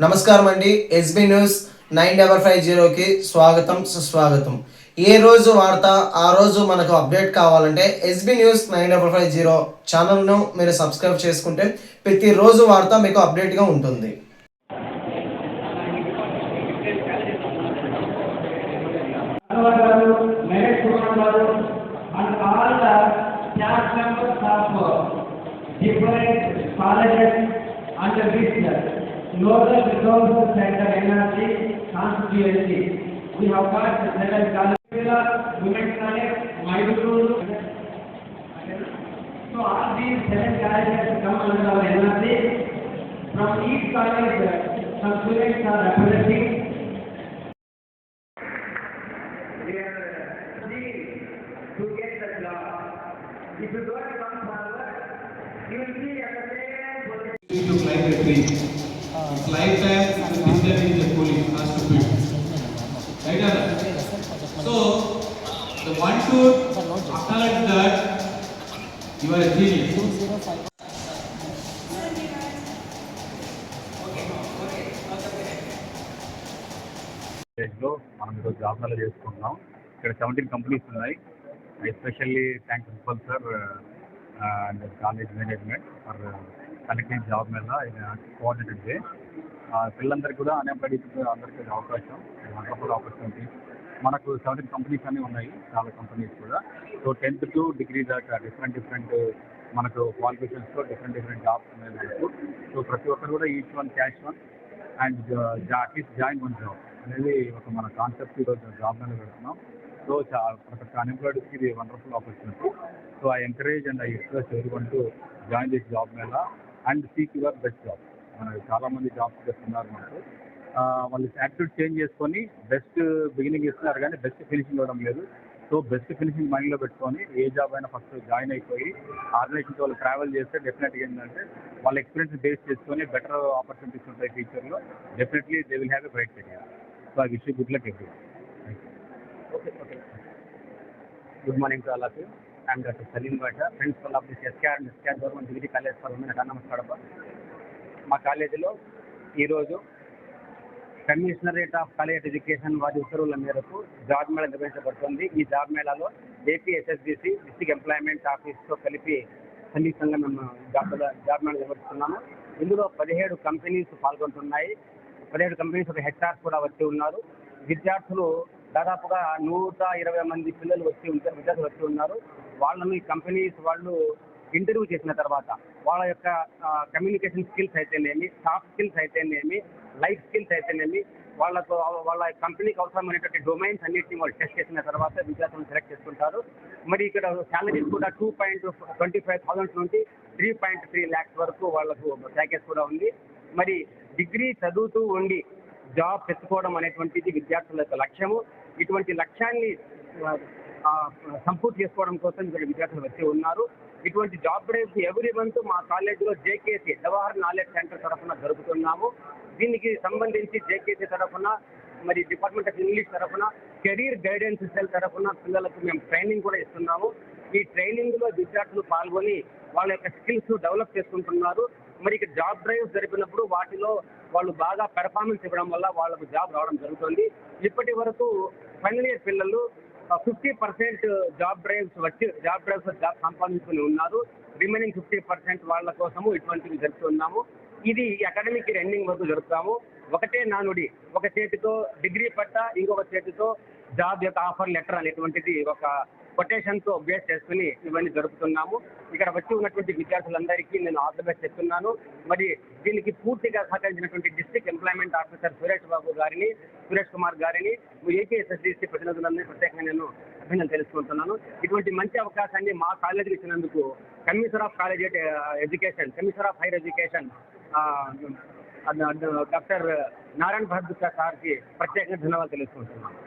నమస్కారం అండి. SB news 9550కి స్వాగతం సుస్వాగతం. ఏ రోజు వార్త ఆ రోజు మనకు అప్డేట్ కావాలంటే ఎస్బీ న్యూస్ 9550 ఛానల్ను మీరు సబ్స్క్రైబ్ చేసుకుంటే ప్రతిరోజు వార్త మీకు అప్డేట్గా ఉంటుంది. Under this Nodal Resources Center NRC constituency, we have got the seven colleges, women's college, Maiduguri. So all these seven colleges come under our NRC. From each college, some students are representing. They are ready to get the job. If you don't come forward, you will see at the same to climb a tree. Lifetime wisdom in the police has to build. Right or not? So the one to acknowledge that you are a genius. లో మనం ఈరోజు job Mela చేసుకుంటున్నాం. ఇక్కడ 17 companies ఉన్నాయి. Especially thank principal sir and college management for connecting job mela coordinated day. పిల్లలందరికీ కూడా unemployed అందరికీ అవకాశం, వండర్ఫుల్ ఆపర్చునిటీ. మనకు 17 కంపెనీస్ అన్నీ ఉన్నాయి, చాలా కంపెనీస్ కూడా. సో 10th to డిగ్రీ దాకా డిఫరెంట్ మనకు క్వాలిఫికేషన్స్తో డిఫరెంట్ జాబ్స్ ఉన్నాయి మనకు. సో ప్రతి ఒక్కరు కూడా each one cash one and at least join one job అనేది ఒక మన కాన్సెప్ట్ ఈరోజు జాబ్ మేళా పెడుతున్నాం. సో ప్రతి ఒక్క అన్ఎంప్లాయిడ్స్కి ఇది wonderful opportunity. So I encourage and I request everyone to join this job Mela and seek your best job. మనకు చాలామంది జాబ్స్ చేస్తున్నారు మనకు. వాళ్ళు యాటిట్యూడ్ చేంజ్ చేసుకొని బెస్ట్ బిగినింగ్ ఇస్తున్నారు కానీ బెస్ట్ ఫినిషింగ్ ఇవ్వడం లేదు. సో బెస్ట్ ఫినిషింగ్ మైండ్లో పెట్టుకొని ఏ జాబ్ అయినా ఫస్ట్ జాయిన్ అయిపోయి ఆర్గనైజేషన్తో వాళ్ళు ట్రావెల్ చేస్తే డెఫినెట్గా ఏంటంటే వాళ్ళ ఎక్స్పీరియన్స్ బేస్ చేసుకొని బెటర్ ఆపర్చునిటీస్ ఉంటాయి ఫ్యూచర్లో. Definitely they will have a bright career. So I wish you good luck every. Okay. Good morning to all of you. I am Dr. Salim Basha, Principal of this SKR Government Degree College for Women Autonomous Kadapa. మా కాలేజీలో ఈరోజు commissionerate of college education వారి ఉత్తర్వుల మేరకు job Mela నిర్వహించబడుతుంది. ఈ job మేళాలో AP ఎస్ఎస్బిసి district employment ఆఫీస్తో కలిపి సంయుక్తంగా మేము జాబ్ మేళా నిర్వహిస్తున్నాము. ఇందులో 17 కంపెనీస్ పాల్గొంటున్నాయి. 17 కంపెనీస్ ఒక హెచ్ఆర్స్ కూడా వచ్చి ఉన్నారు. విద్యార్థులు దాదాపుగా 120 మంది విద్యార్థులు వచ్చి ఉన్నారు. వాళ్ళను ఈ కంపెనీస్ వాళ్ళు ఇంటర్వ్యూ చేసిన తర్వాత వాళ్ళ యొక్క కమ్యూనికేషన్ స్కిల్స్ అయితేనేమి, సాఫ్ట్ స్కిల్స్ అయితేనేమి, లైఫ్ స్కిల్స్ అయితేనేమి, వాళ్ళ కంపెనీకి అవసరమైనటువంటి డొమైన్స్ అన్నింటినీ వాళ్ళు టెస్ట్ చేసిన తర్వాత విద్యార్థులను సెలెక్ట్ చేసుకుంటారు. మరి ఇక్కడ శాలరీస్ కూడా 2.25,000 నుండి 3.3 lakhs వరకు వాళ్ళకు ప్యాకేజ్ కూడా ఉంది. మరి డిగ్రీ చదువుతూ ఉండి జాబ్ తెచ్చుకోవడం అనేటువంటిది విద్యార్థుల యొక్క లక్ష్యము. ఇటువంటి లక్ష్యాన్ని సంపూర్తి చేసుకోవడం కోసం ఇక్కడ విద్యార్థులు వచ్చి ఉన్నారు. ఇటువంటి జాబ్ డ్రైవ్స్ ఎవ్రీ మంత్ మా కాలేజీలో జేకేసీ జవహర్ నాలెడ్జ్ సెంటర్ తరఫున జరుపుతున్నాము. దీనికి సంబంధించి జేకేసీ తరఫున, మరి డిపార్ట్మెంట్ ఆఫ్ ఇంగ్లీష్ తరఫున, కెరీర్ గైడెన్స్ సెల్ తరఫున పిల్లలకు మేము ట్రైనింగ్ కూడా ఇస్తున్నాము. ఈ ట్రైనింగ్లో విద్యార్థులు పాల్గొని వాళ్ళ యొక్క స్కిల్స్ డెవలప్ చేసుకుంటున్నారు. మరి ఇక్కడ జాబ్ డ్రైవ్స్ జరిపినప్పుడు వాటిలో వాళ్ళు బాగా పెర్ఫార్మెన్స్ ఇవ్వడం వల్ల వాళ్ళకు జాబ్ రావడం జరుగుతుంది. ఇప్పటి వరకు ఫైనల్ ఇయర్ పిల్లలు 50% జాబ్ జాబ్ సంపాదించుకుని ఉన్నారు. రిమైనింగ్ 50% వాళ్ళ కోసము ఇటువంటివి జరుపుతున్నాము. ఇది అకాడమిక్ ఇయర్ ఎండింగ్ వరకు జరుపుతాము. ఒకటే నానుడి, ఒక చేతితో డిగ్రీ పట్టా, ఇంకొక చేతితో జాబ్ యొక్క ఆఫర్ లెటర్ అనేటువంటిది ఒక కొటేషన్తో బేస్ చేసుకుని ఇవన్నీ జరుపుతున్నాము. ఇక్కడ వచ్చి ఉన్నటువంటి విద్యార్థులందరికీ నేను ఆల్ ది బెస్ట్ చెప్తున్నాను. మరి దీనికి పూర్తిగా సహకరించినటువంటి district employment officer Suresh Kumar గారిని, ఏపీఎస్ఎస్డిసి ప్రతినిధులందరినీ ప్రత్యేకంగా నేను అభినందన తెలుసుకుంటున్నాను. ఇటువంటి మంచి అవకాశాన్ని మా కాలేజీకి ఇచ్చినందుకు commissioner of higher education doctor Narayana Bharadwaj సార్కి ప్రత్యేకంగా ధన్యవాదాలు తెలుసుకుంటున్నాను.